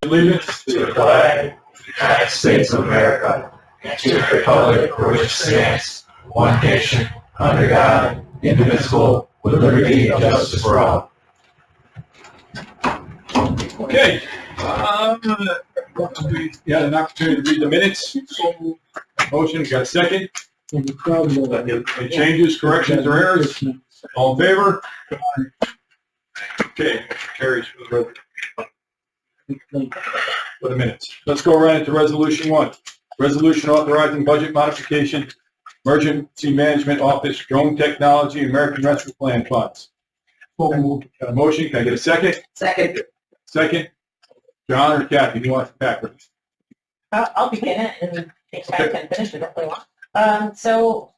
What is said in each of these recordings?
Allegiance to the flag of the United States of America and to the republic for which it stands, one nation, under God, indivisible, with liberty and justice for all. Okay. You had an opportunity to read the minutes. So, motion, got a second? Any changes, corrections, or errors? All in favor? Okay, carries for the minutes. Let's go right into resolution 1. Resolution authorizing budget modification, emergency management office, drone technology, American Rescue Plan funds. Got a motion? Can I get a second? Second. Second. John or Kathy, you want it backwards? I'll begin it and think I can finish it if they want. So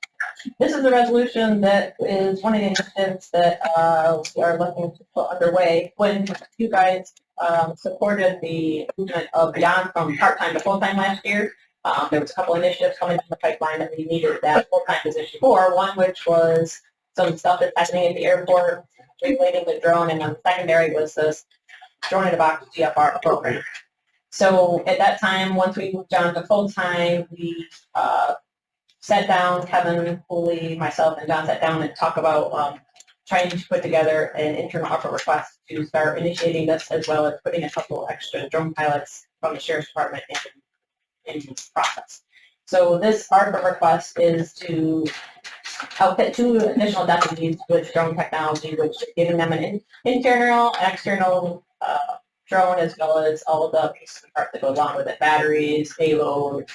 this is a resolution that is one of the initiatives that we are looking to put underway. When you guys supported the movement of beyond from part-time to full-time last year, there was a couple initiatives coming in the pipeline that we needed that full-time position for. One which was some stuff that's happening at the airport relating the drone, and then the secondary was this drone in a box GFR program. So at that time, once we moved on to full-time, we sat down, Kevin, Cooley, myself, and John sat down and talked about trying to put together an internal offer request to start initiating this, as well as putting a couple extra drone pilots from the Sheriff's Department into the process. So this ARPA request is to outfit 2 additional deputies with drone technology, which is giving them an internal and external drone, as well as all of the pieces and parts that go along with it: batteries, payload,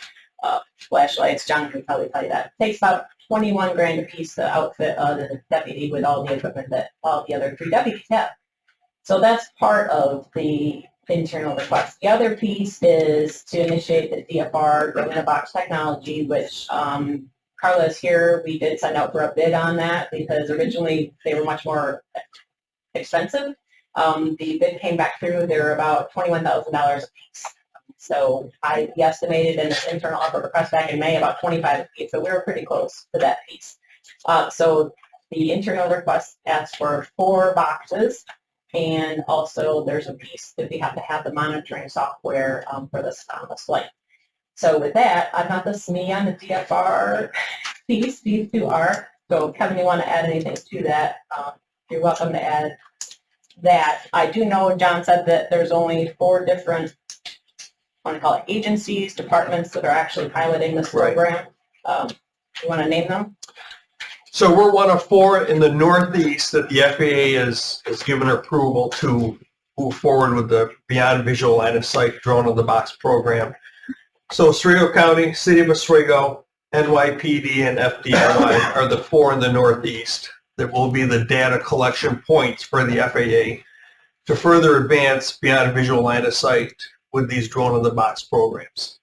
flashlights. John can probably tell you that. It takes about $21,000 a piece to outfit the deputy with all the equipment that all the other 3 deputies have. So that's part of the internal request. The other piece is to initiate the DFR drone in a box technology, which Carla is here. We did send out for a bid on that because originally they were much more expensive. The bid came back through. They were about $21,000 a piece. So I estimated in this internal offer request back in May about $25,000 a piece. So we were pretty close to that piece. So the internal request asks for 4 boxes, and also there's a piece that we have to have the monitoring software for this flight. So with that, I'm not the SME on the DFR piece. These 2 are. So Kevin, you want to add anything to that? You're welcome to add that. I do know John said that there's only 4 different, I want to call it agencies, departments that are actually piloting this program. You want to name them? So we're one of 4 in the Northeast that the FAA has given approval to move forward with the Beyond Visual Line of Sight Drone in the Box program. So Oswego County, City of Oswego, NYPD, and FDNY are the 4 in the Northeast that will be the data collection points for the FAA to further advance Beyond Visual Line of Sight with these Drone in the Box programs.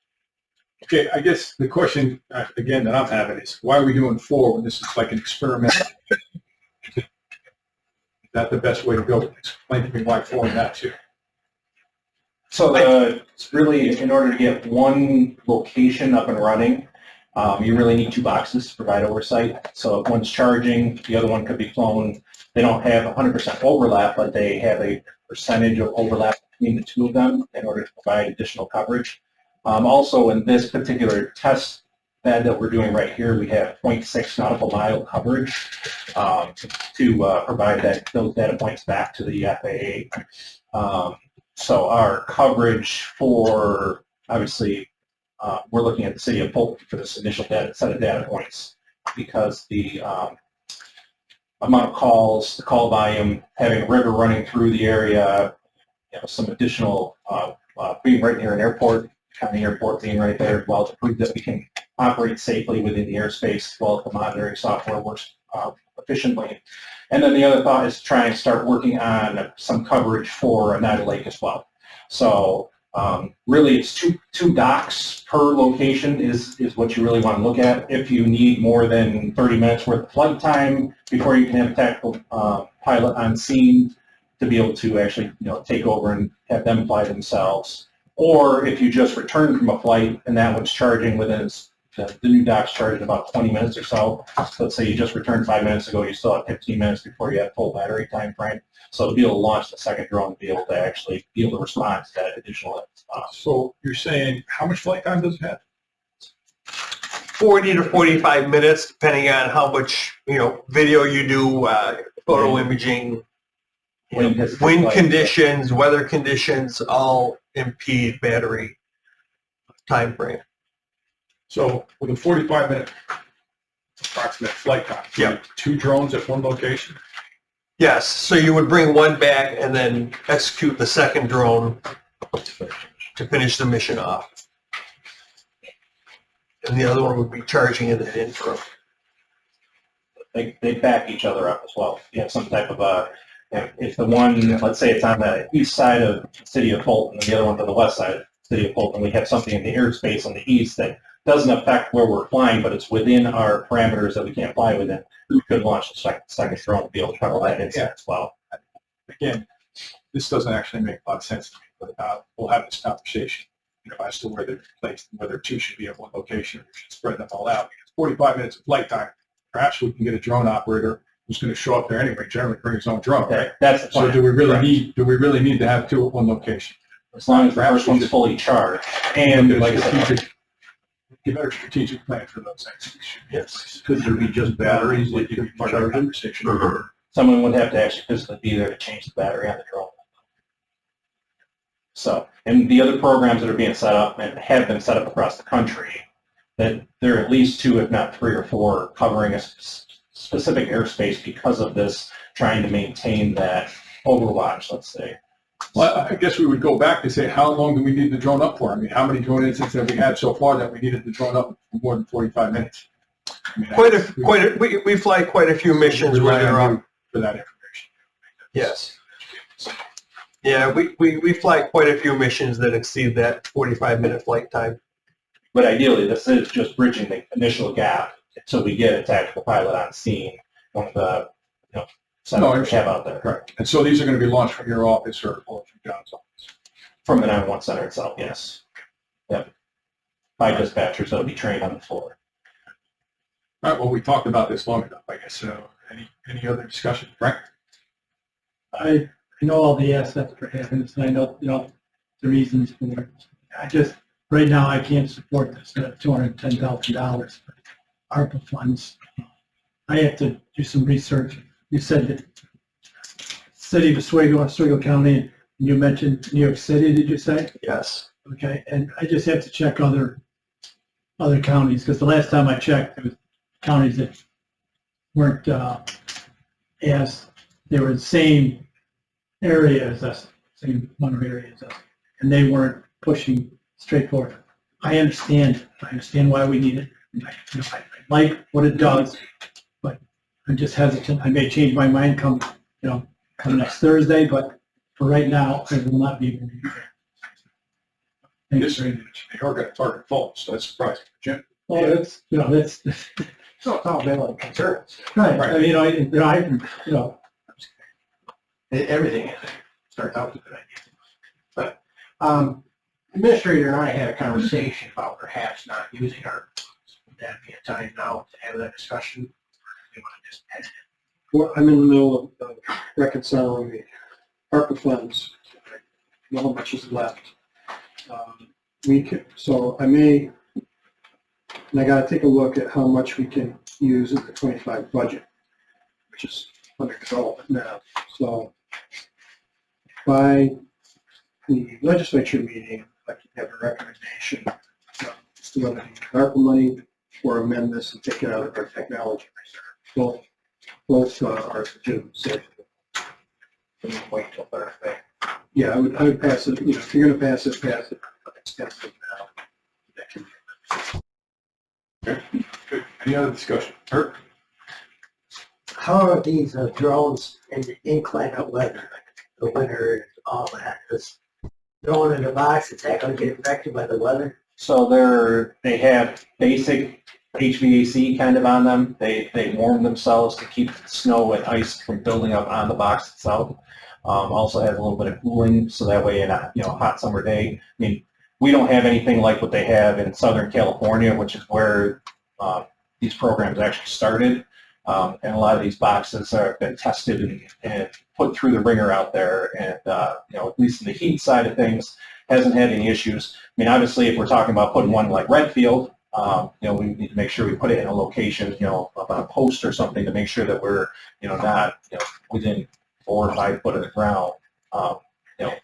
Okay, I guess the question, again, that I'm having is, why are we doing 4 when this is like an experiment? Is that the best way to go? Explain to me why 4 and not 2. So it's really, in order to get one location up and running, you really need 2 boxes to provide oversight. So if one's charging, the other one could be flown. They don't have 100% overlap, but they have a percentage of overlap between the 2 of them in order to provide additional coverage. Also, in this particular test bed that we're doing right here, we have 0.6 nautical mile coverage to provide those data points back to the FAA. So our coverage for, obviously, we're looking at the city of Polk for this initial set of data points, because the amount of calls, the call volume, having a river running through the area, some additional, being right near an airport, county airport being right there, as well, to prove that we can operate safely within the airspace, as well as the monitoring software works efficiently. And then the other thought is to try and start working on some coverage for Oneida Lake as well. So really it's two docks per location is what you really want to look at. If you need more than 30 minutes worth of flight time before you can have a tactical pilot on scene to be able to actually take over and have them fly themselves. Or if you just return from a flight and that one's charging within the new docks charge in about 20 minutes or so. Let's say you just returned 5 minutes ago, you still have 15 minutes before you have full battery time frame. So to be able to launch the second drone, to be able to actually be able to respond to that additional. So you're saying, how much flight time does it have? 40 to 45 minutes, depending on how much, video you do, photo imaging, wind conditions, weather conditions, all impede battery time frame. So with a 45-minute approximate flight time, Yeah. 2 drones at one location? Yes, so you would bring one back and then execute the second drone to finish the mission off. And the other one would be charging in the interim. They back each other up as well. You have some type of if the one, let's say it's on the east side of the city of Fulton, and the other one's on the west side of the city of Fulton, we have something in the airspace on the east that doesn't affect where we're flying, but it's within our parameters that we can't fly within. We could launch the second drone to be able to cover that inside as well. Again, this doesn't actually make a lot of sense to me, but we'll have this conversation, as to where they're placed, and whether 2 should be at one location or we should spread them all out. Because 45 minutes of flight time, perhaps we can get a drone operator who's going to show up there anyway, generally bring his own drone, right? That's the plan. So do we really need to have 2 at one location? As long as the first one's fully charged. And like I said, Get better strategic plan for those things. Yes. Could there be just batteries that you can charge conversation? someone would have to actually physically be there to change the battery on the drone. So, and the other programs that are being set up and have been set up across the country, that there are at least 2, if not 3 or 4, covering a specific airspace because of this, trying to maintain that overwatch, let's say. Well, I guess we would go back to say, how long do we need the drone up for? I mean, how many drone incidents have we had so far that we needed the drone up for more than 45 minutes? I mean, We fly quite a few missions where they're on. For that information. Yes. Yeah, we fly quite a few missions that exceed that 45-minute flight time. But ideally, this is just bridging the initial gap until we get a tactical pilot on scene, one of the setup we have out there. Correct. And so these are going to be launched from your office or from John's office? From the 911 center itself, yes. Yep. By dispatchers that will be trained on the floor. All right, well, we talked about this long enough, I guess. So any other discussion? Frank? I know all the assets for having this, and I know, the reasons for it. I just, right now, I can't support this at $210,000 for ARPA funds. I have to do some research. You said that city of Oswego County, and you mentioned New York City, did you say? Yes. Okay, and I just have to check other counties, because the last time I checked, there was counties that weren't as, they were the same area as us, same number of areas as us, and they weren't pushing straightforward. I understand why we need it. I like what it does, but I'm just hesitant. I may change my mind come next Thursday, but for right now, I will not be able to do that. Thanks very much. They are going to target falls, so that's surprising. Jim? Well, that's, that's, So it's all valid concerns. right. Right. I mean, Everything starts out with a good idea. But Administrator and I had a conversation about perhaps not using our funds. Would that be a time now to have that discussion? We want to just head it? Well, I'm in the middle of reconciling the ARPA funds. I know how much is left. So I may, and I gotta take a look at how much we can use in the 25 budget, which is under development now. So by the legislature meeting, I can have a recommendation as to whether to use ARPA money or amend this and take it out of our technology reserve. Both are legitimate. So Wait till Thursday. yeah, I would pass it. If you're going to pass it, pass it. Pass it now. That can be- Okay, good. Any other discussion? Kirk? How are these drones in the inclement weather, the winter, all that? This drone in the box, is that going to get affected by the weather? So they have basic HVAC kind of on them. They warm themselves to keep snow and ice from building up on the box itself. Also has a little bit of cooling, so that way in a hot summer day. I mean, we don't have anything like what they have in Southern California, which is where these programs actually started. And a lot of these boxes have been tested and put through the ringer out there. And, at least in the heat side of things, hasn't had any issues. I mean, obviously, if we're talking about putting one like Redfield, we need to make sure we put it in a location, up on a post or something to make sure that we're, not, within 4 or 5 foot of the ground.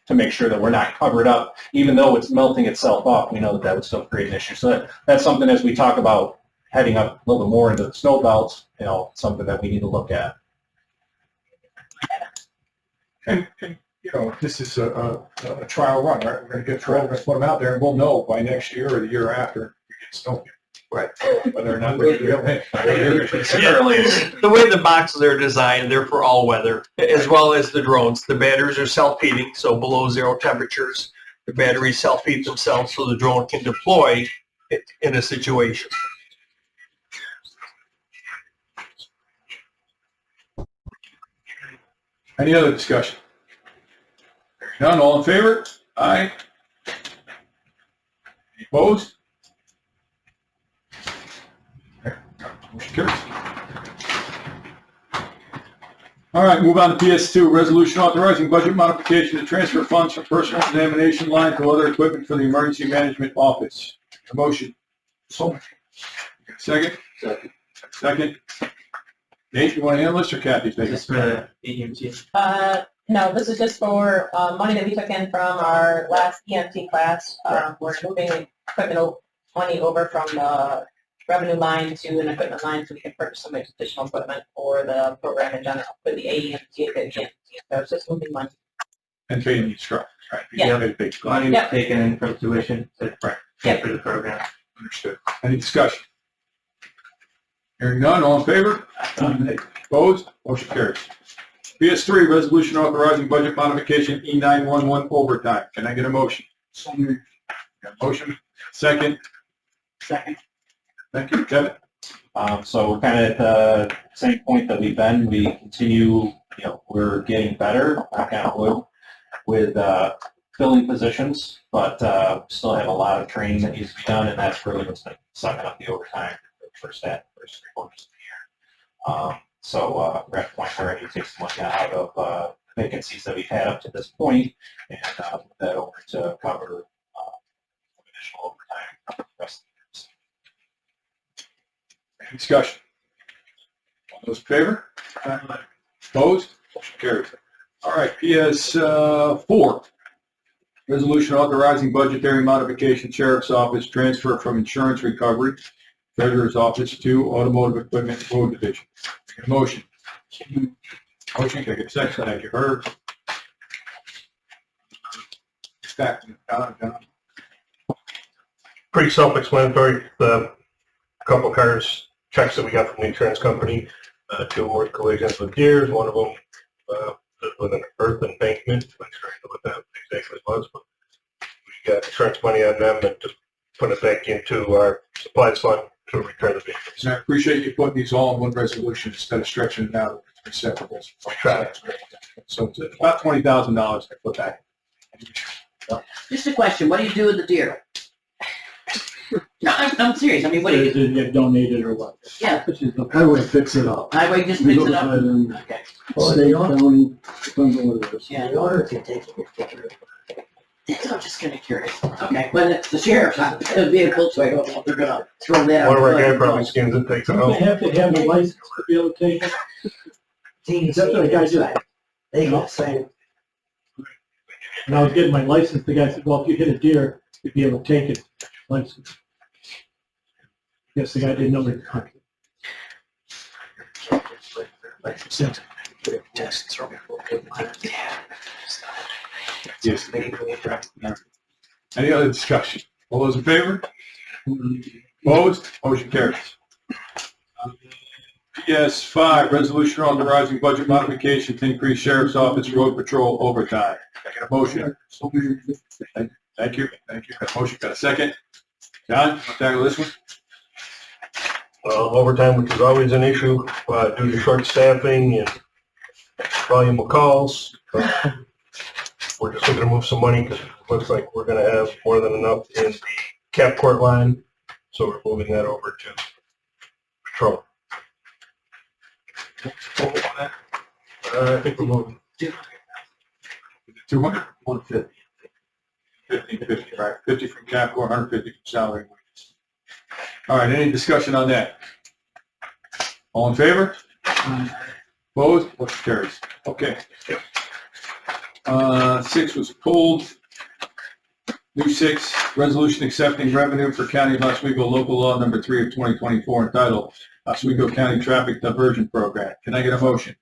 To make sure that we're not covered up, even though it's melting itself off, we know that would still create an issue. So that's something as we talk about heading up a little bit more into the snow belts, something that we need to look at. And this is a trial run, right? We're going to get 12, we're going to put them out there, and we'll know by next year or the year after we get snow. Right. Whether or not we're going to The way the boxes are designed, they're for all weather, as well as the drones. The batteries are self-heating, so below 0 temperatures. The batteries self-heat themselves so the drone can deploy it in a situation. Any other discussion? None, all in favor? Aye. Any opposed? Motion carries. All right, move on to PS2, resolution authorizing budget modification to transfer funds from personal examination line to other equipment for the emergency management office. A motion. So. Second? Second. Nate, you want to handle this, or Kathy? Is this for the EMT? No, this is just for, money that we took in from our last EMT class. We're moving equipment money over from the revenue line to an equipment line so we can purchase some additional equipment for the program in general, for the AEMT and the EMT. So it's just moving money. And paying the instructors, right? Yeah. Money was taken in from tuition to Right. pay for the program. Understood. Any discussion? Hearing none, all in favor? Opposed? Motion carries. PS3, resolution authorizing budget modification E911 overtime. Can I get a motion? So moved. Got a motion? Second? Second. Thank you. Kevin? So we're kind of at the same point that we've been. We continue, we're getting better, knock on wood, with filling positions, but still have a lot of training that needs to be done, and that's really what's been sucking up the overtime for the first 3 quarters of the year. So we're at the point where I need to take some money out of vacancies that we've had up to this point, and put that over to cover additional overtime for the rest of the year. Any discussion? All those in favor? Opposed? Motion carries. All right, PS4, resolution authorizing budgetary modification, sheriff's office transfer from insurance recovery, treasurer's office to automotive equipment road division. Get a motion. Motion, can I get a second? Thank you, Herb. Don. Pretty self-explanatory. The couple cars, checks that we got from the insurance company, 2 more collisions with gears, one of them with an earth embankment. I'm not sure what that exactly was, but we got insurance money on them and just put it back into our supplies fund to repair the vehicles. And I appreciate you putting these all in one resolution instead of stretching it out to three separate resolutions. So it's about $20,000 I put back. Just a question, what do you do with the deer? No, I'm serious, I mean, what do you, Did it get donated or what? yeah, Highway fix it up. highway just picks it up? Okay, State, county, depends on what it is. yeah, order to take it. I'm just kinda curious. Okay, but it's the sheriff's vehicle, so I don't know if they're gonna throw that out. One of our guy probably skins it, takes it They home. have to have a license to be able to take it. That's what the guy said. They got saying, When I was getting my license, the guy said, well, if you hit a deer, you'd be able to take it. License. Yes, the guy didn't know the country. Yes. Any other discussion? All those in favor? Opposed? Motion carries. PS5, resolution authorizing budget modification to increase sheriff's office road patrol overtime. Can I get a motion? Thank you. Got a motion, got a second? John, want to tackle this one? Overtime, which is always an issue due to short staffing and volume of calls. we're just looking to move some money because it looks like we're gonna have more than enough in the cap court line. So we're moving that over to patrol. I think we're moving. 200? 150. 50, right? 50 from cap, 150 from salary. All right, any discussion on that? All in favor? Opposed? Motion carries. Okay. 6 was pulled. New 6, resolution accepting revenue for County of Oswego local law number 3 of 2024 entitled Oswego County Traffic Diversion Program. Can I get a motion?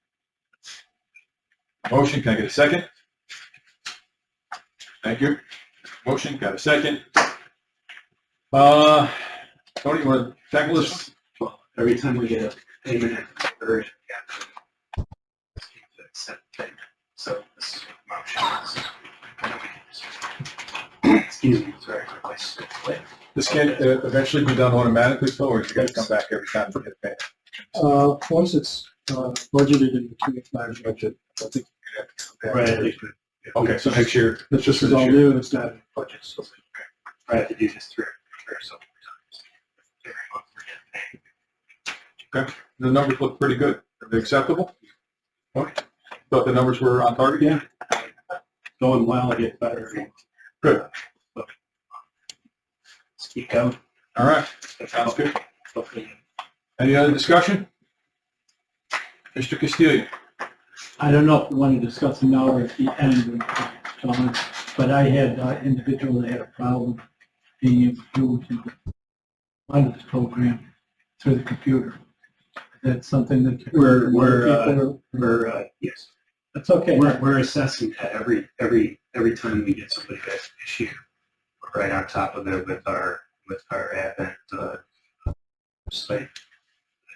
Motion, can I get a second? Thank you. Motion, got a second. Tony, you want to tackle this? Well, every time we get a payment in conversion, yeah. So this is motion. Excuse me, sorry. This can eventually be done automatically, so, or you got to come back every time you get paid? Once it's budgeted in the 25 budget, I think you have to come back. Right. Okay, so next year. It's just as all new, and it's not in the budget, so. I have to do this through so Okay, the numbers look pretty good. Are they acceptable? Okay. Thought the numbers were on target? Yeah. Going well, I get better. Good. Let's keep going. All right, that sounds good. Any other discussion? Mr. Castillo? I don't know if we want to discuss it now or at the end, John, but I had an individual that had a problem being able to do under this program through the computer. That's something that Yes. that's okay. We're assessing that every time we get somebody that's an issue. We're right on top of it with our Advent site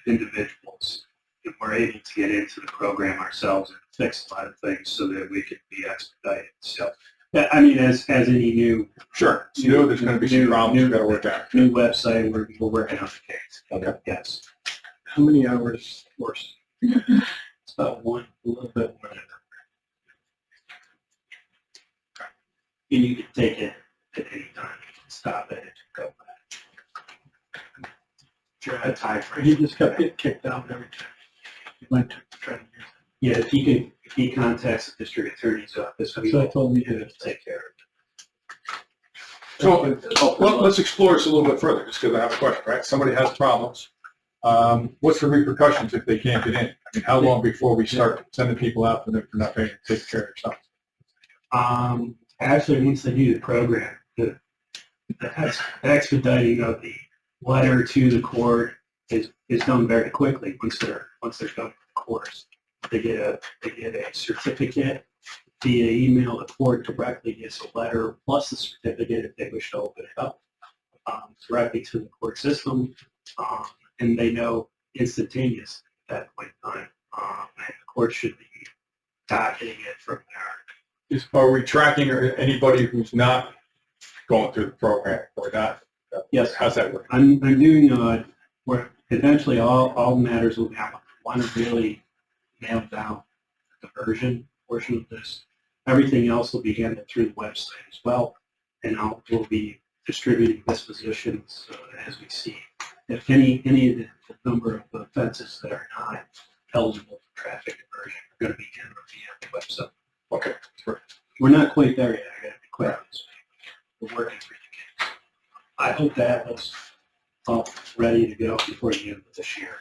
individuals. And we're able to get into the program ourselves and fix a lot of things so that we can be expedited. So, yeah, I mean, as any new Sure. You know there's going to be some problems you got to work out. new website, we're working on the case. Okay. Yes. How many hours course? It's about a little bit more than and you can take it at any time, you can stop it and go back. Sure, a time frame. He just kept getting kicked out every time he went to try to use Yeah, if he contacts the district attorney's office, it. we So I will told him he did. take care of it. So, well, let's explore this a little bit further, just because I have a question, right? Somebody has problems. What's the repercussions if they can't get in? I mean, how long before we start sending people out for them for not paying to take care of stuff? Actually, once they do the program, the expediting of the letter to the court is done very quickly once they're done with the course. They get a certificate via email. The court directly gets a letter plus the certificate if they wish to open it up directly to the court system, and they know instantaneous at that point in time. And the court should be docketing it from there. Are we tracking anybody who's not going through the program or not? Yes. How's that work? I'm doing where eventually all matters will be. I want to really nail down the diversion portion of this. Everything else will be handled through the website as well, and we'll be distributing dispositions as we see. If any of the number of offenses that are not eligible for traffic diversion are going to be handled via the website. Okay. We're not quite there yet. I got to be quick. We're working through the case. I hope that was all ready to go before the end of this year.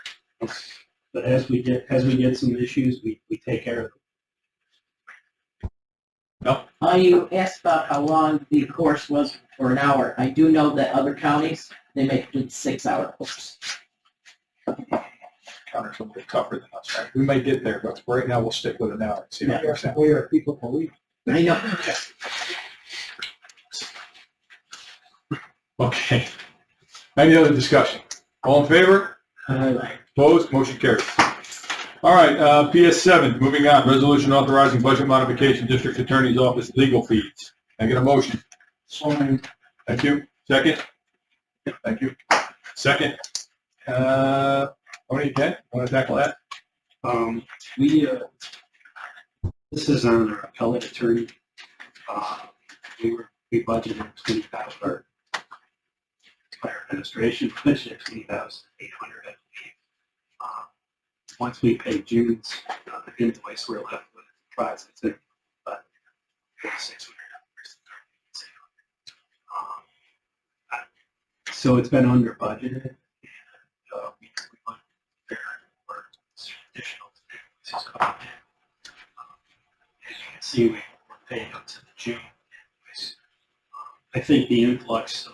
But as we get some issues, we take care of them. You asked about how long the course was for an hour. I do know that other counties, they make it a 6-hour course. Counter's a little bit tougher than us, right? We may get there, but right now we'll stick with an hour and see what Yeah, works out. we are people police. I know. Okay. Any other discussion? All in favor? Opposed? Motion carries. All right, PS7, moving on. Resolution authorizing budget modification, District Attorney's Office legal fees. Can I get a motion? Thank you. Second? Thank you. Second. How many again? Want to tackle that? This is on our appellate attorney We budgeted 20,000 for fire administration, budget 20,800, I believe. Once we pay June's invoice, we're left with $5,600. So it's been under budgeted. We want to prepare for additional invoices coming in. As you can see, we're paying up to the June invoice. I think the influx of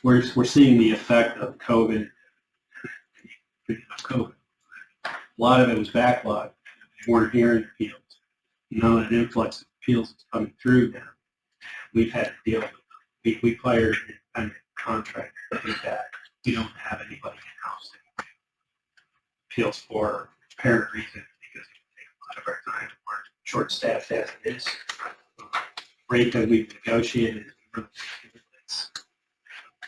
we're seeing the effect of COVID. A lot of it was backlogged. We weren't hearing appeals. Now an influx of appeals is coming through now. We've had to deal with it. We fired an independent contractor to do that. We don't have anybody in-house that can do appeals for apparent reasons because it takes a lot of our time. We're short-staffed as it is. Rate that we've negotiated is it's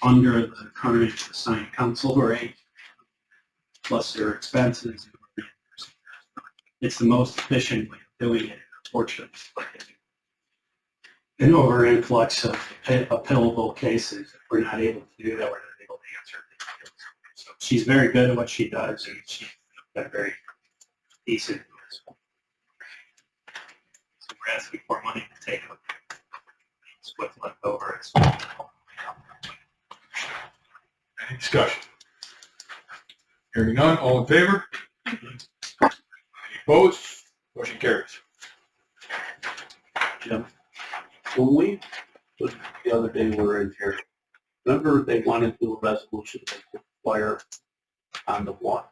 under the current assigned council rate, plus their expenses. It's the most efficient way of doing it, unfortunately. An over influx of appealable cases, if we're not able to do that, we're not able to answer the appeals. So she's very good at what she does, and she's been very decent. So we're asking for money to take up what's left over. Any discussion? Hearing none, all in favor? Any opposed? Motion carries. Jim, when we, the other day we were in here, remember they wanted to do a resolution to put fire on the water?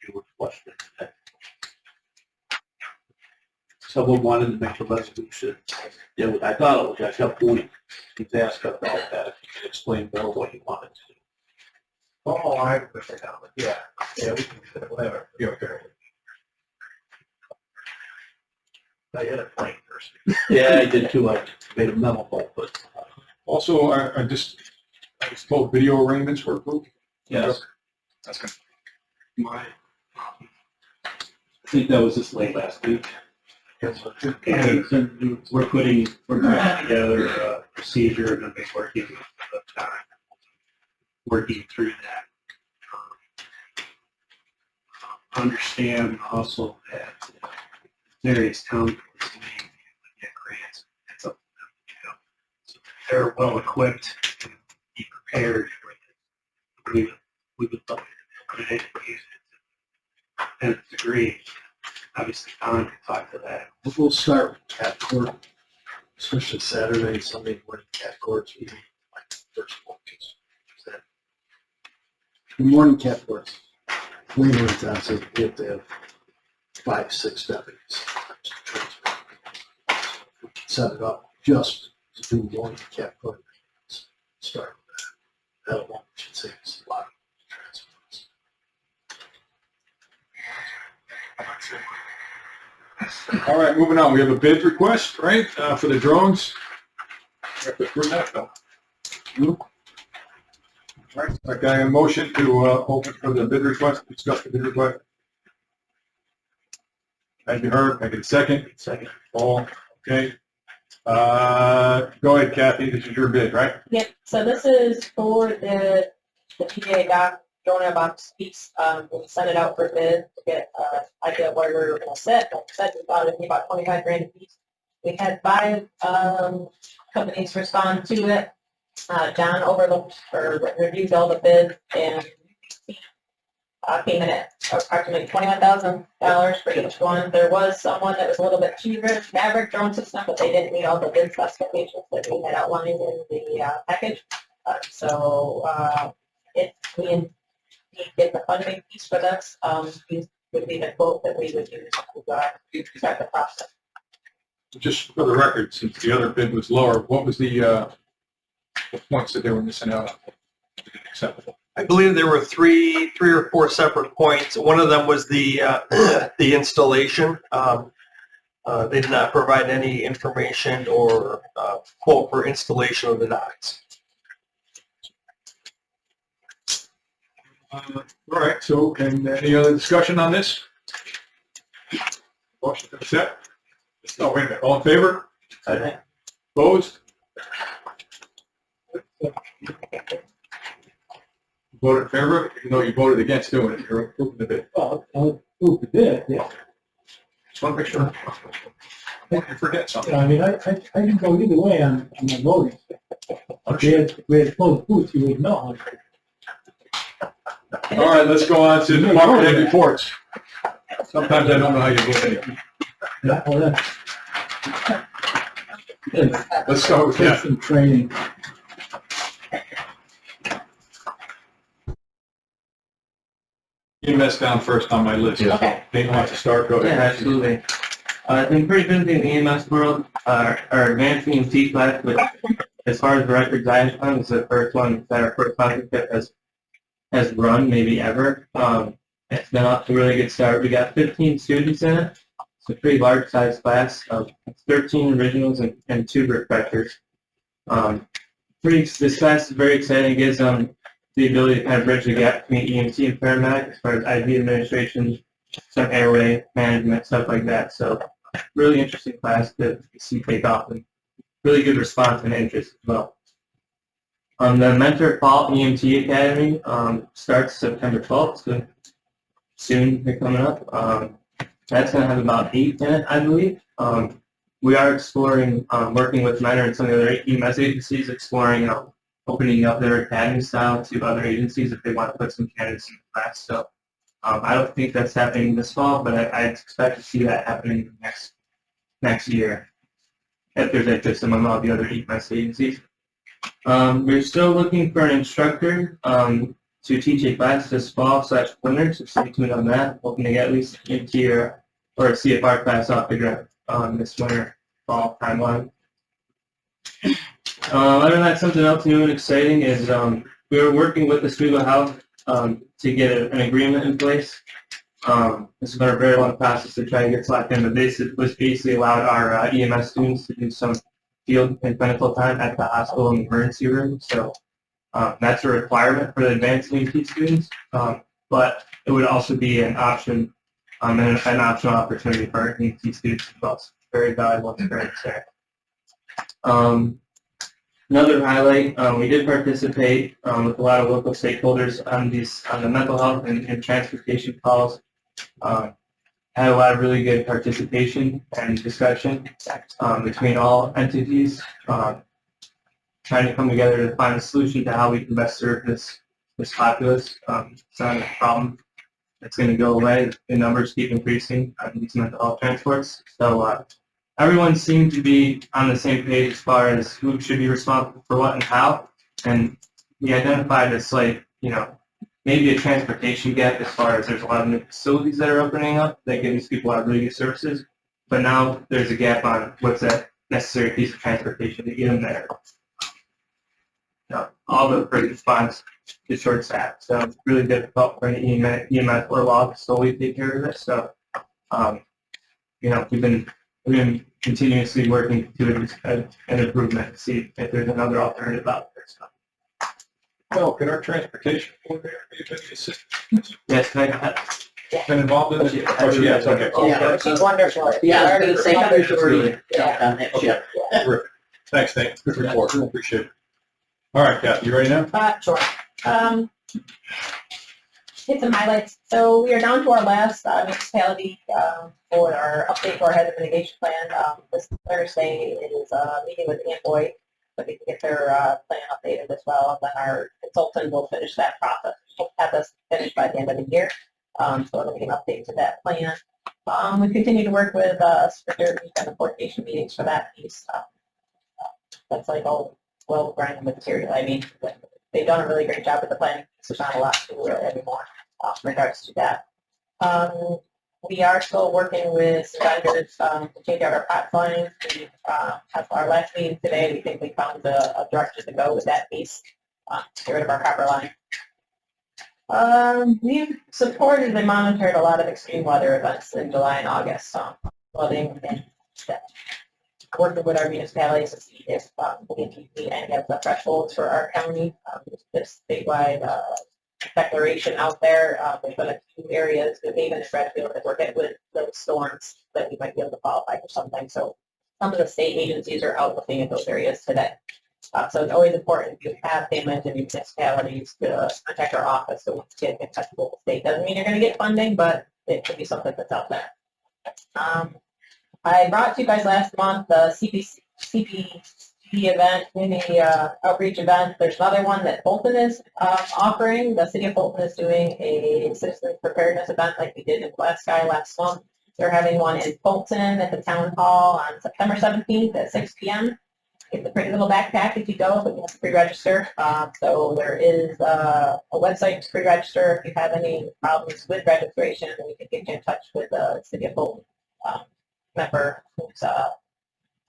You were questioning that. Someone wanted to make a resolution. Yeah, I thought it was, I kept pointing. He's asked about that. If you could explain better what he wanted to do. Oh, I put it down, yeah, we can do it, whatever. Yeah, okay. I had a point first. Yeah, I did too. I made a memo, but Also, I just told video arraignments were approved. yes. That's good. I think that was just late last week. And we're putting together a procedure and be working through that. Understand also that various towns get grants. It's up to them to do. So they're well equipped to be prepared for this. We would love to use it. And it's agreed. Obviously, Don can talk to that. We'll start with cat court, especially Saturday and Sunday morning cat courts. We do like first focus. Good morning, cat courts. Labor intensive. We have to have 5, 6 deputies. We can set it up just to do morning cat court. Start with that. That alone should save us a lot of transfers. All right, moving on. We have a bid request, right, for the drones. Where's that go? All right, okay, a motion to open for the bid request, discuss the bid request. Have you heard? Make it a second. Second. All, okay. Go ahead, Kathy, this is your bid, right? Yep, so this is for the PJ dock, drone box piece. We sent it out for bid to get an idea of where we were gonna set. Like I said, we thought it'd be about 25 grand a piece. We had 5 companies respond to it. John overlooked or reviewed all the bids and came in at approximately $21,000 for each one. There was someone that was a little bit cheaper, Maverick drone system, but they didn't meet all the bid specifications that we had outlined in the package. If we need to get the funding piece for this, these would be the quote that we would use to start the process. Just for the record, since the other bid was lower, what was the points that they were missing out on? Acceptable. I believe there were three or four separate points. One of them was the installation. They did not provide any information or quote for installation of the docks. All right, so, and any other discussion on this? Motion to accept? Oh, wait a minute, all in favor? Opposed? Voted in favor, even though you voted against doing it, you're approving the bid. Well, I'll prove the bid, yeah. Just want to make sure. You forget something. I mean, I can go either way on my voting. If we had closed booths, you would know. All right, let's go on to department head reports. Sometimes I don't know how you vote. Yeah, well, that's, Let's start with take that. some training. EMS down first on my list. Okay. Nate wants to start, go Yeah, ahead. absolutely. It's been pretty busy in the EMS world. Our advanced EMT class, which as far as the records I found, is the first one that our first sponsorship has run maybe ever. It's been off to a really good start. We got 15 students in it. It's a pretty large size class of 13 originals and 2 refreshers. This class is very exciting. It gives them the ability to kind of bridge the gap between EMT and paramedic as far as IV administration, some airway management, stuff like that. So really interesting class to see take off and really good response and interest as well. The Mentor Fall EMT Academy starts September 12th, so soon they're coming up. That's going to have about 8 in it, I believe. We are exploring working with Mentor and some of the other EMS agencies, exploring opening up their academy style to other agencies if they want to put some candidates in the class. So I don't think that's happening this fall, but I expect to see that happening next year if there's interest among all the other EMS agencies. We're still looking for an instructor to teach a class this fall/winter, so stay tuned on that. Hoping to get at least an EMT or a CFR class off the ground this winter fall timeline. Other than that, something else new and exciting is we were working with Oswego Health to get an agreement in place. This has been a very long process to try to get locked in, but this was basically allowed our EMS students to do some field and clinical time at the hospital and emergency room. So that's a requirement for the advanced EMT students, but it would also be an option and an optional opportunity for our EMT students as well. So very valuable experience there. Another highlight, we did participate with a lot of local stakeholders on the mental health and transportation calls. Had a lot of really good participation and discussion between all entities, trying to come together to find a solution to how we can best serve this populace. It's not a problem that's going to go away. The numbers keep increasing on these mental health transports. So everyone seemed to be on the same page as far as who should be responsible for what and how. And we identified a slight, maybe a transportation gap as far as there's a lot of new facilities that are opening up that give these people a lot of really good services. But now there's a gap on what's that necessary piece of transportation to get them there. All the first response is short staffed, so it's really difficult for an EMS or law to solely take care of this. So, we've been continuously working to an improvement to see if there's another alternative out there. So. Well, can our transportation coordinator be of any assistance? Yes, Been involved in this? Oh, she has, okay. Yeah, she's wonderful. Yeah, I was going to say, Heather's already Yeah. on that ship. Terrific. Thanks, Nate. Good report. Appreciate it. All right, Kathy, you ready now? Sure. Hit some highlights. So we are down to our last municipality for our update for our hazard mitigation plan. This Thursday is a meeting with Amboy, so they can get their plan updated as well. And then our consultant will finish that process. We'll have this finished by the end of the year. So it'll be an update to that plan. We continue to work with Secretary and the coordination meetings for that piece. That's like all well-grounded material. I mean, they've done a really great job with the planning. So there's not a lot to do anymore in regards to that. We are still working with vendors to change out our pot lines. We have our last meeting today. We think we found a direction to go with that piece. Get rid of our copper line. We've supported and monitored a lot of extreme weather events in July and August. Flooding and working with our municipalities to see if we can meet any of the thresholds for our county. This statewide declaration out there. There's been a few areas, even in Redfield, that we're hit with those storms that we might be able to qualify for something. So some of the state agencies are out looking at those areas today. So it's always important if you have payment in municipalities to contact our office so we can get in touch with the state. Doesn't mean you're going to get funding, but it could be something that's out there. I brought to you guys last month the CPC event, community outreach event. There's another one that Fulton is offering. The city of Fulton is doing a citizen preparedness event like we did in Glasgow last month. They're having one in Fulton at the town hall on September 17th at 6 p.m. It's a pretty little backpack if you go, but you have to pre-register. So there is a website to pre-register. If you have any problems with registration, then we can get you in touch with the city of Fulton member who's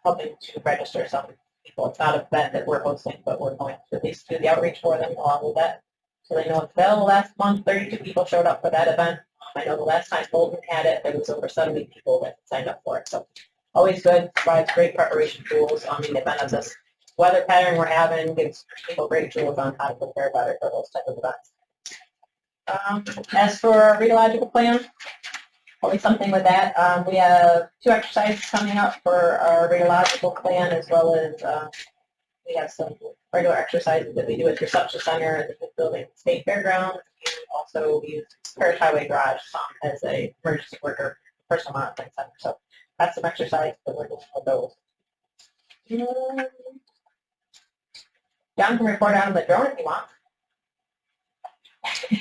helping to register some people. It's not an event that we're hosting, but we're going to at least do the outreach for them along with that. So they know it's available. Last month, 32 people showed up for that event. I know the last time Fulton had it, there was over 70 people that signed up for it. So always good, provides great preparation tools on the event of this weather pattern we're having, gives people great tools on how to prepare better for those type of events. As for our radiological plan, always something with that. We have 2 exercises coming up for our radiological plan, as well as we have some regular exercises that we do at the reception center at the building state fairgrounds. And also we use Parish Highway Garage as a emergency worker personal monitoring center. So that's some exercise that we're doing for those. John can report on the drone if you want.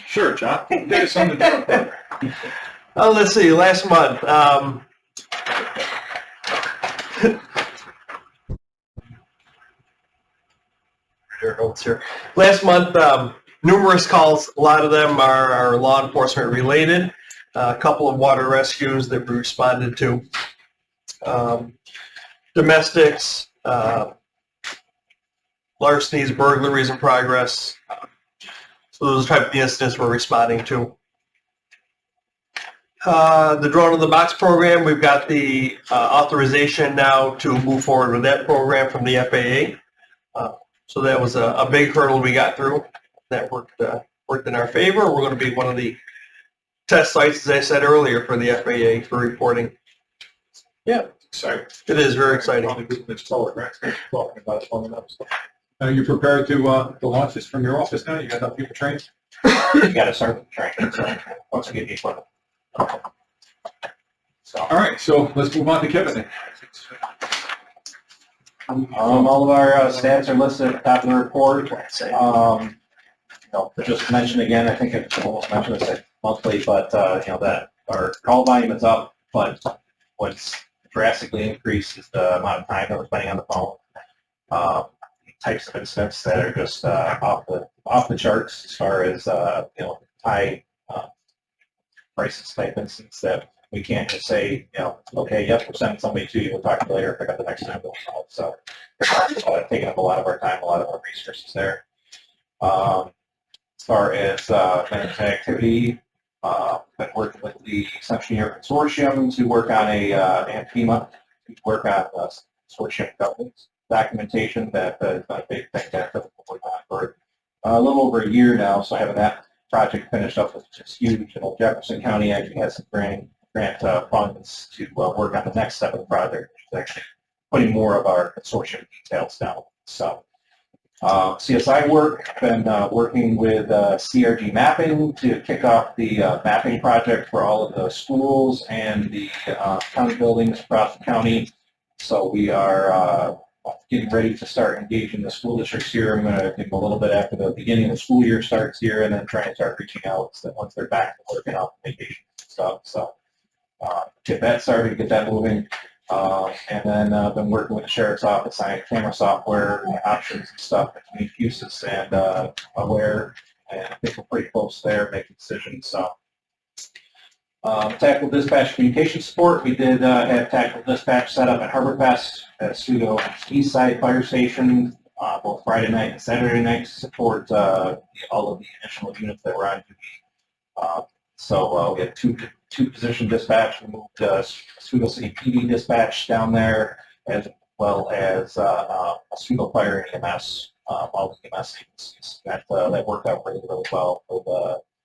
Sure, John. There's something to do. Let's see, last month, Last month, numerous calls, a lot of them are law enforcement related, a couple of water rescues that we responded to, domestics, larcenies, burglaries in progress. So those are the type of incidents we're responding to. The Drone in the Box program, we've got the authorization now to move forward with that program from the FAA. So that was a big hurdle we got through. That worked in our favor. We're going to be one of the test sites, as I said earlier, for the FAA for reporting. Yeah, exciting. It is very exciting. It's forward, right? Talking about it long enough. Are you prepared to launch this from your office now? You got enough people trained? You got to start with training. So once we get the equipment. All right, so let's move on to Kevin then. All of our stats are listed at the top of the report. Just mention again, I think I've almost mentioned this monthly, but that our call volume is up, but what's drastically increased is the amount of time that we're spending on the phone. Types of incidents that are just off the charts as far as high crisis type incidents that we can't just say, okay, yep, we're sending somebody to you, we'll talk to you later, pick up the next time. So it's taking up a lot of our time, a lot of our resources there. As far as management activity, been working with the Central New York Consortium to work on and FEMA to work on consortium governance documentation. That has been a big thing that we've been working on for a little over a year now, so having that project finished up, which is huge. And Jefferson County actually has some grant funds to work on the next step of the project, which is actually putting more of our consortium details down. So CSI work, been working with CRG mapping to kick off the mapping project for all of the schools and the county buildings across the county. So we are getting ready to start engaging the school districts here. I'm going to give them a little bit after the beginning of the school year starts here, and then try and start reaching out so that once they're back to working off vacation and stuff. So get that started, get that moving. And then I've been working with the Sheriff's Office on camera software and options and stuff between Fusus and Aware, and I think we're pretty close there, making decisions. So tactical dispatch communication support. We did have tactical dispatch set up at HarborFest at Oswego East Side Fire Station, both Friday night and Saturday night to support all of the additional units that were on duty. So we had two position dispatch. We moved Oswego City PD dispatch down there, as well as Oswego Fire and EMS all the EMS agencies. That worked out really, really well.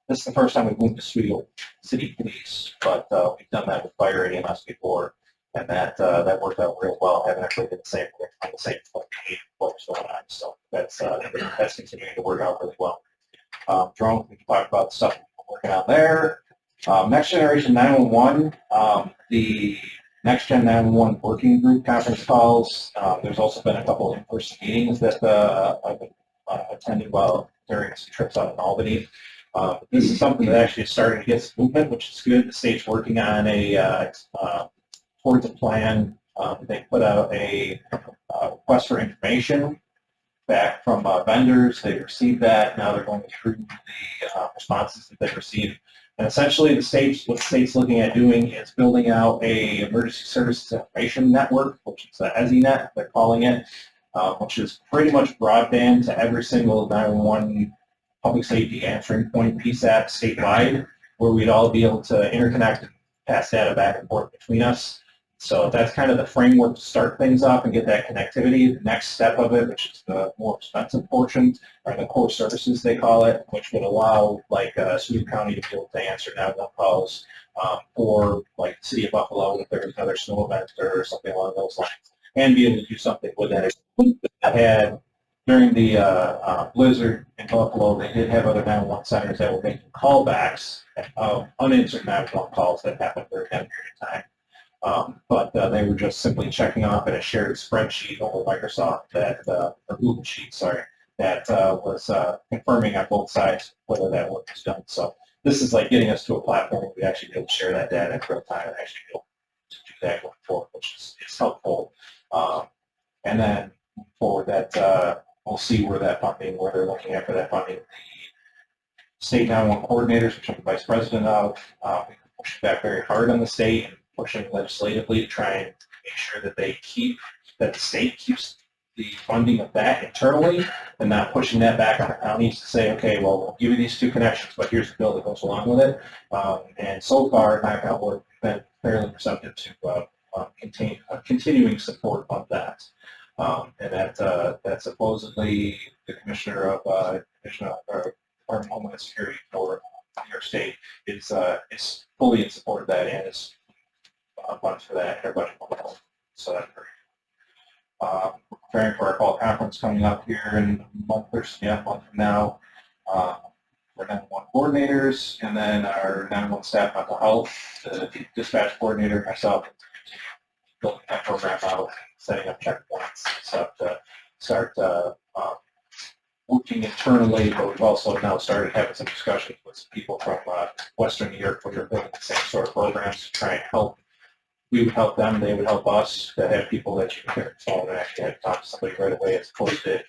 This is the first time we've moved to Oswego City Police, but we've done that with fire and EMS before, and that worked out real well. Having actually been on the same page what was going on, so that's continuing to work out really well. Drone, we can talk about the stuff we're working on there. Next Generation 911, the Next Gen 911 Working Group conference calls. There's also been a couple of in-person meetings that I've been attending during some trips out in Albany. This is something that actually is starting to get some movement, which is good. The state's working on towards a plan. They put out a request for information back from vendors. They received that. Now they're going through the responses that they've received. And essentially, what the state's looking at doing is building out a emergency services information network, which is a EZINet, they're calling it, which is pretty much broadband to every single 911 public safety answering point PSAP statewide, where we'd all be able to interconnect and pass data back and forth between us. So that's kind of the framework to start things up and get that connectivity. The next step of it, which is the more expensive portion, are the core services, they call it, which would allow like Oswego County to be able to answer 911 calls for like the city of Buffalo if there's another snow event or something along those lines, and be able to do something with that. I had during the blizzard in Buffalo, they did have other 911 centers that were making callbacks of unanswered 911 calls that happened during that period of time. But they were just simply checking off in a shared spreadsheet over Microsoft or Google Sheet, sorry, that was confirming on both sides whether that work was done. So this is like getting us to a platform where we actually be able to share that data in real time and actually be able to do that going forward, which is helpful. And then moving forward, that we'll see where they're looking at for that funding. The state 911 coordinators, which I'm the vice president of, we push back very hard on the state and pushing legislatively to try and make sure that the state keeps the funding of that internally and not pushing that back on the counties to say, okay, well, we'll give you these two connections, but here's the bill that goes along with it. And so far, we've been fairly receptive to continuing support of that. And that supposedly the commissioner of Department of Homeland Security for New York State is fully in support of that and is funds for that. Everybody wants so that's great. We're preparing for our fall conference coming up here in a month from now. For 911 coordinators, and then our 911 staff mental health, the dispatch coordinator, myself, building that program out, setting up checkpoints, stuff to start working internally, but we've also now started having some discussions with some people from Western New York, which are building the same sort of programs to try and help. We would help them, they would help us, to have people that you can phone and actually have to talk to somebody right away as opposed to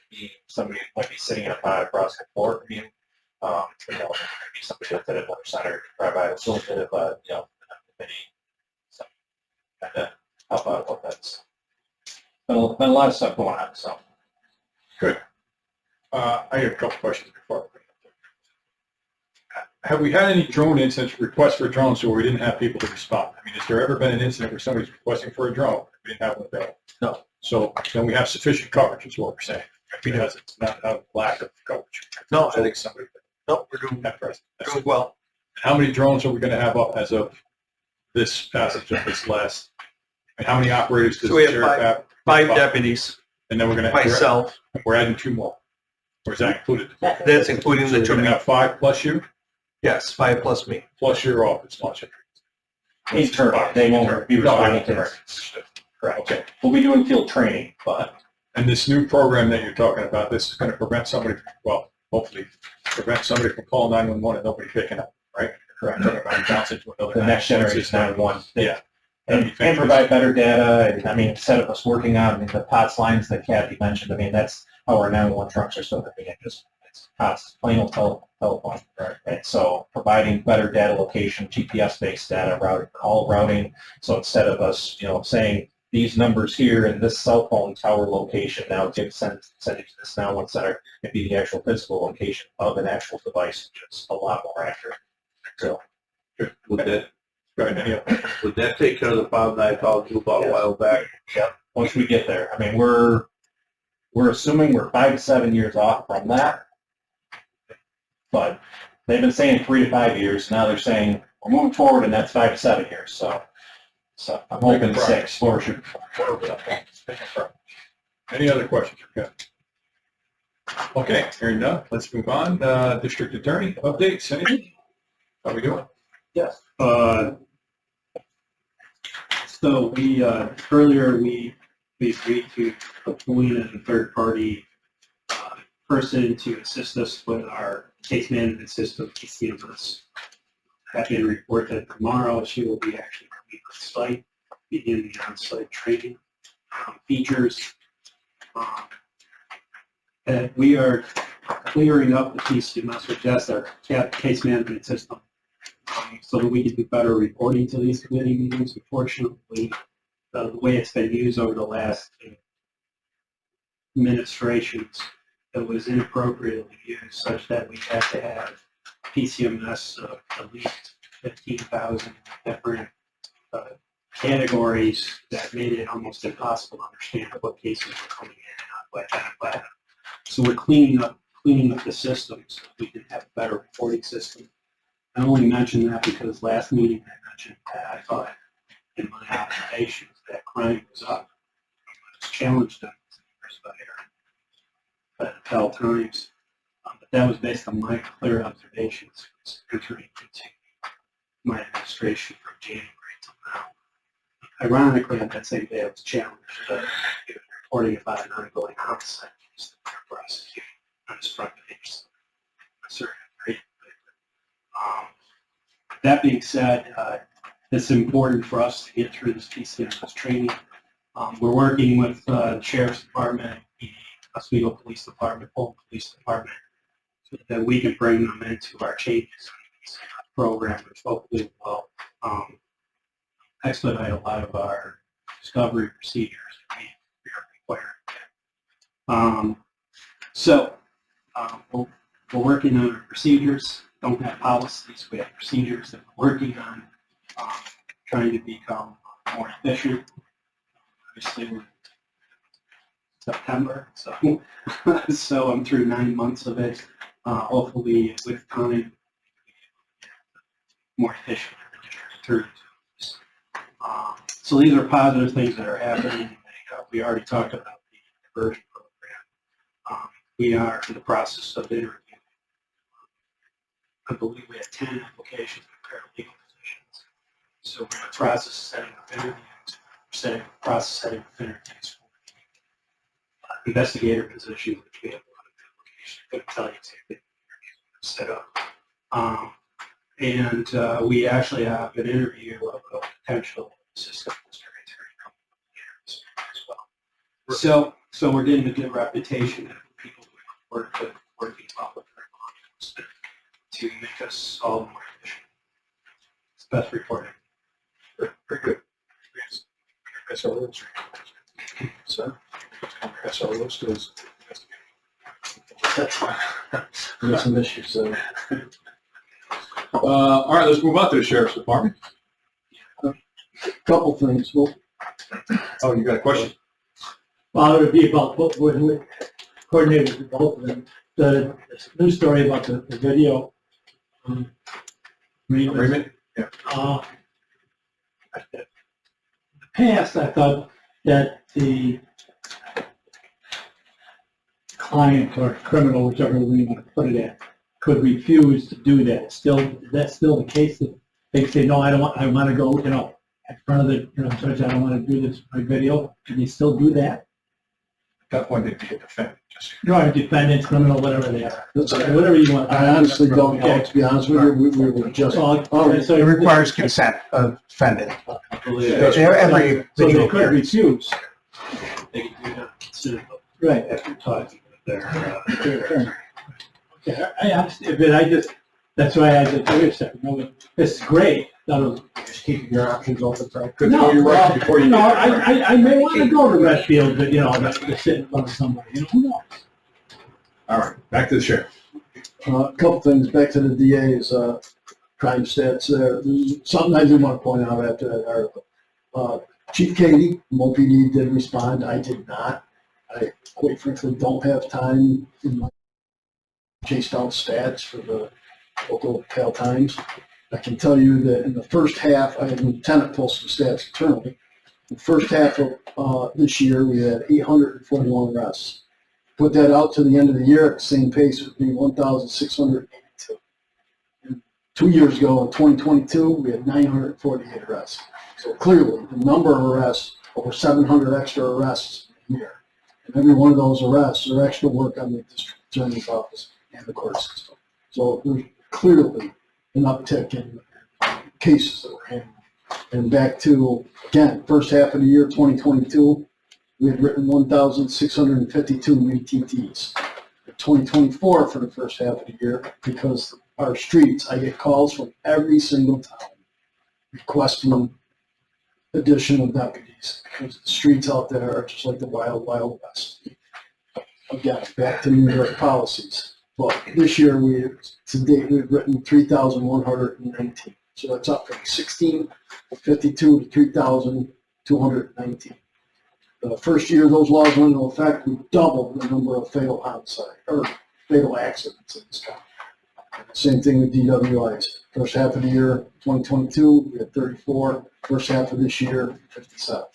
somebody who might be sitting in a pod across the floor from you. Maybe somebody that's at another center to provide a little bit of so kind of help out with that. Been a lot of stuff going on, so. Good. I have a couple questions before. Have we had any drone incidents, requests for drones where we didn't have people to respond? I mean, has there ever been an incident where somebody's requesting for a drone? We didn't have one available? No. So then we have sufficient coverage is what we're saying. Because it's not a lack of coverage. No, I think somebody. No, we're doing well. How many drones are we going to have up as of this passage of this last? And how many operators does the sheriff have? Five deputies. And then we're going to myself. We're adding 2 more. Or is that included? That's including So the we're going to have 5 plus you? Yes, 5 plus me. Plus your office launcher. Internal. They won't be responding to it. Correct. Okay. We'll be doing field training, but. And this new program that you're talking about, this is going to prevent somebody, well, hopefully, prevent somebody from calling 911 and nobody picking up, right? Correct. The next generation 911. Yeah. And provide better data. And I mean, instead of us working on the POTS lines that Kathy mentioned, I mean, that's how our 911 trucks are still being just POTS, plain old telephone. Right. And so providing better data location, GPS-based data routing, call routing. So instead of us, saying these numbers here and this cell phone tower location, now it's going to send it to this 911 center and be the actual physical location of an actual device, which is a lot more accurate. So, good. Would that take care of the problem that I talked to you about a while back? Yeah. Once we get there, I mean, we're We're assuming we're 5 to 7 years off from that. But they've been saying 3 to 5 years. Now they're saying we're moving forward, and that's 5 to 7 years. So I'm hoping 6. 4 should. Any other questions? Okay, hearing none, let's move on. District Attorney, updates, anything? How we doing? Yes. So we, earlier we agreed to appoint a third-party person to assist us with our case management system, PCMS. Happy to report that tomorrow she will be actually coming on site, begin the on-site training features. And we are clearing up the PCMS, which is our case management system, so that we can do better reporting to these committee meetings. Unfortunately, the way it's been used over the last administrations, it was inappropriately used such that we had to have PCMS of at least 15,000 different categories that made it almost impossible to understand what cases were coming in and how to identify them. So we're cleaning up the system so we can have a better reporting system. I only mention that because last meeting I mentioned that I thought in my observations that crime was up. It was challenged on at all times. But that was based on my clear observations entering into my administration from January till now. Ironically, on that same day I was challenged reporting about an ongoing homicide case that we're prosecuting on his front page. That being said, it's important for us to get through this PCMS training. We're working with the Sheriff's Department, the Oswego Police Department, Fulton Police Department, so that we can bring them into our changes program, which hopefully will expedite a lot of our discovery procedures that we are required. We're working on our procedures. Don't have policies, we have procedures that we're working on, trying to become more efficient. Obviously, we're in September, so I'm through 9 months of it. Hopefully, with time, more efficient through this. So these are positive things that are happening. We already talked about the conversion program. We are in the process of interviewing. I believe we had 10 applications for paralegal positions. So we're in the process of setting up interviews, setting up interviews for investigator positions, which we have a lot of applications. I couldn't tell you exactly set up. And we actually have an interview of a potential assistant attorney as well. So we're getting a good reputation of people who work with working well with our law enforcement to make us all more efficient. It's the best reporting. Very good. SROs. So, SROs is. We have some issues, so. All right, let's move on to the Sheriff's Department. Couple things. Well, Oh, you got a question? Well, it would be about, we coordinated with both of them. The news story about the video. Agreement? Yeah. In the past, I thought that the client or criminal, whichever way you want to put it at, could refuse to do that. That's still the case that they say, no, I want to go, in front of the, judge, I don't want to do this, my video. Can you still do that? That one didn't get defended. No, defendants, criminal, whatever they are. Whatever you want. I honestly don't know, to be honest with you. We were just, So It requires consent of defendant. Every video could refuse. They can do that consider Right. after talking with their Okay, I understand, but that's why I said, wait a second, this is great. That'll Just keeping your options open, right? Good to know you're right before you. I may want to go to Redfield, but, to sit in front of somebody, who knows? All right, back to the sheriff. a couple things, back to the DA's, crime stats there. Something I do want to point out after that article. Chief Katie, from OPD, did respond. I did not. I quite frankly don't have time in my chase down stats for the local Cal Times. I can tell you that in the first half, I had Lieutenant pull some stats internally. The first half of this year, we had 841 arrests. Put that out to the end of the year at the same pace, it would be 1,682. 2 years ago, in 2022, we had 948 arrests. So clearly, the number of arrests, over 700 extra arrests a year. And every one of those arrests are extra work on the district attorney's office and the court system. So there's clearly an uptick in cases that we're handling. And back to, again, first half of the year, 2022, we had written 1,652 new TTs. In 2024, for the first half of the year, because our streets, I get calls from every single town requesting additional deputies, because the streets out there are just like the wild, wild west. Again, back to New York policies. But this year, to date, we've written 3,119. So that's up from 1,652 to 3,219. The first year those laws went into effect, we doubled the number of fatal homicide, or fatal accidents in this county. Same thing with DWIs. First half of the year, 2022, we had 34. First half of this year, 57.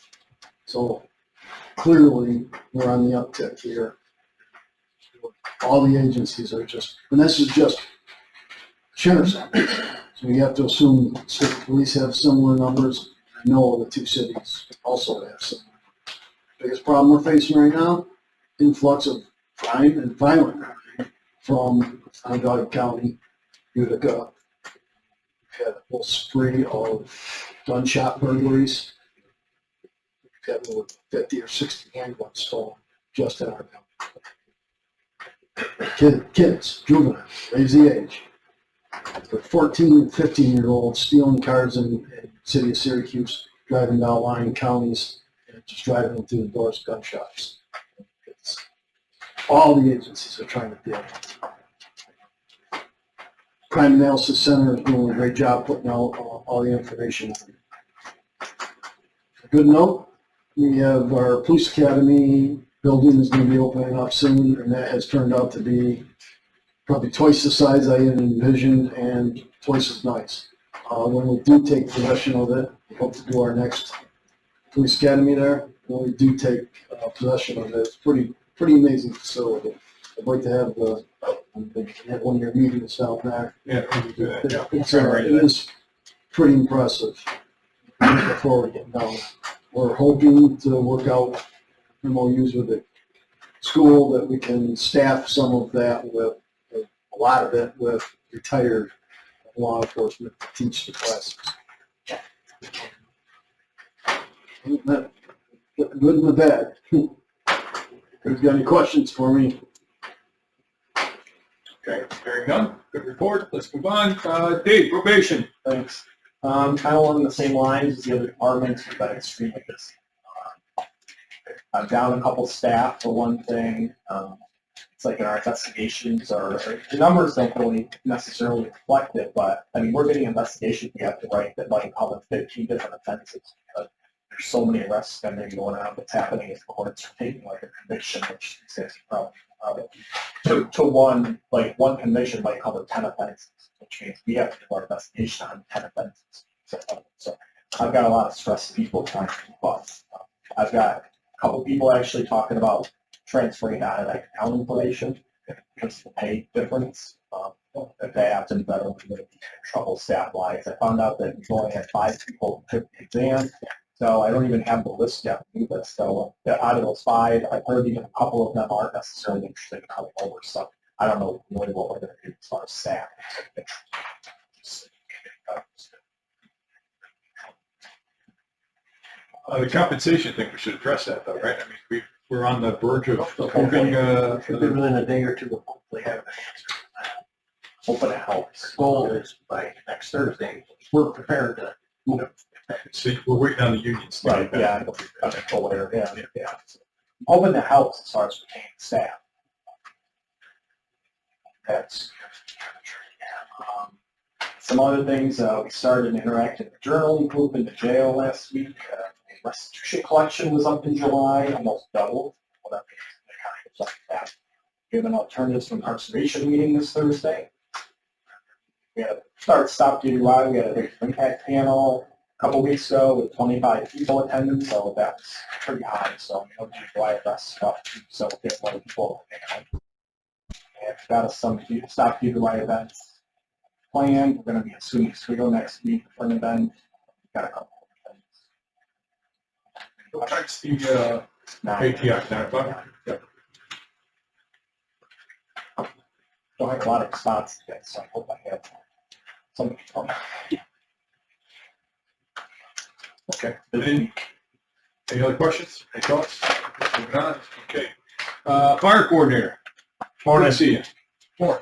So clearly, we're on the uptick here. All the agencies are just, and this is just sheriff's office. So you have to assume state police have similar numbers. I know the two cities also have similar. Biggest problem we're facing right now, influx of crime and violent crime from Onondaga County, Utica. We've had a whole spree of gunshot burglaries. We've had over 50 or 60 handguns stolen just in our county. Kids, juveniles, raise the age. For 14 and 15-year-olds stealing cars in the city of Syracuse, driving down lying counties, and just driving them through the doors of gun shops. It's, all the agencies are trying to deal with it. Crime Analysis Center is doing a great job putting out all the information. A good note, we have our police academy building is going to be opening up soon, and that has turned out to be probably twice the size I had envisioned and twice as nice. When we do take possession of it, we hope to do our next police academy there. When we do take possession of it, it's pretty amazing facility. I'd like to have one of your meetings down there. Yeah, we do that, yeah. It is pretty impressive. Looking forward to getting down. We're hoping to work out MOUs with the school that we can staff some of that with, a lot of it with retired law enforcement to teach the classes. Good and the bad. If you've got any questions for me? Okay, hearing none, good report, let's move on. Dave, probation. Thanks. Kind of along the same lines as the other departments, we've been extremely busy. I'm down a couple staff for one thing. It's like in our investigations, the numbers don't really necessarily reflect it, but I mean, we're getting investigations we have to write that might cover 15 different offenses. There's so many arrests going on. What's happening is the courts are taking like a conviction, which is probably to one conviction might cover 10 offenses, which means we have to do our investigation on 10 offenses. So I've got a lot of stressed people trying to keep up. I've got a couple people actually talking about transferring out of that accounting probation because of the pay difference. If they have to be better, we're going to be in trouble staff-wise. I found out that we've only had 5 people who took the exam, so I don't even have the list yet to do this. So out of those 5, I've heard even a couple of them aren't necessarily interested in coming over, so I don't know really what we're going to do as far as staff. The compensation thing, we should address that though, right? I mean, we're on the verge of approving, Within a day or two, we'll hopefully have an answer. Hoping it helps. Goal is by next Thursday, we're prepared to, see, we're waiting on the unions. Right, yeah, I'm aware, yeah. Hoping that helps as far as retaining staff. That's some other things. We started an interactive journaling group in the jail last week. Restitution collection was up in July, almost doubled whatever, that kind of stuff like that. We have an alternatives to incarceration meeting this Thursday. We had a stop DUI, we had a big impact panel a couple weeks ago with 25 people attending, so that's pretty high, so no DUI arrest stuff, so we have a lot of people. And we've got some stop DUI events planned. We're gonna be at SUNY Oswego next week for an event. We've got a couple of things. Thanks, the, ATX, 9 o'clock. Yeah. Don't have a lot of spots yet, so I hope I have some. Okay. Any other questions? Any thoughts? Moving on. Okay. Fire coordinator. Good to see you.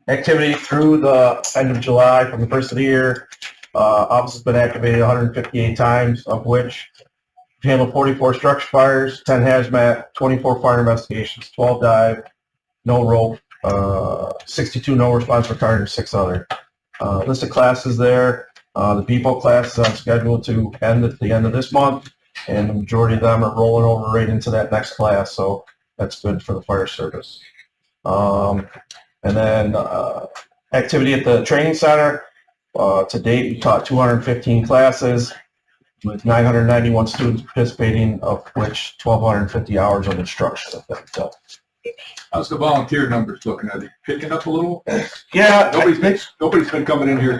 Activity through the end of July from the first of the year. Office has been activated 158 times, of which we handled 44 structure fires, 10 hazmat, 24 fire investigations, 12 dive, no rope, 62 no response retired, and 6 other. List of classes there. The BPO class is on schedule to end at the end of this month, and the majority of them are rolling over right into that next class, so that's good for the fire service. And then activity at the training center. To date, we taught 215 classes with 991 students participating, of which 1,250 hours of instruction have been done. How's the volunteer numbers looking? Are they picking up a little? Yeah, Nobody's been coming in here,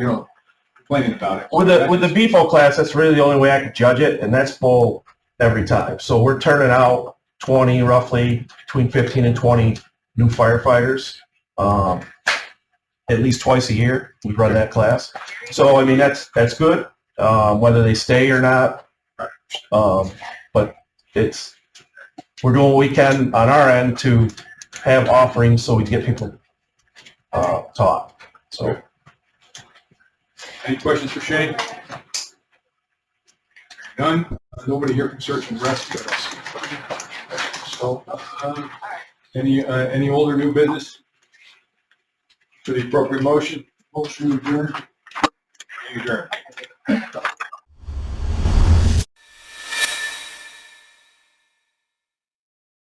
complaining about it. with the BPO class, that's really the only way I could judge it, and that's full every time. So we're turning out 20, roughly between 15 and 20 new firefighters. At least twice a year, we run that class. So, I mean, that's good, whether they stay or not. But we're doing what we can on our end to have offerings so we can get people taught. So, Any questions for Shane? None? Nobody here from Search and Rescue. So, any older new business? To the appropriate motion? Motion adjourned. Adjourned.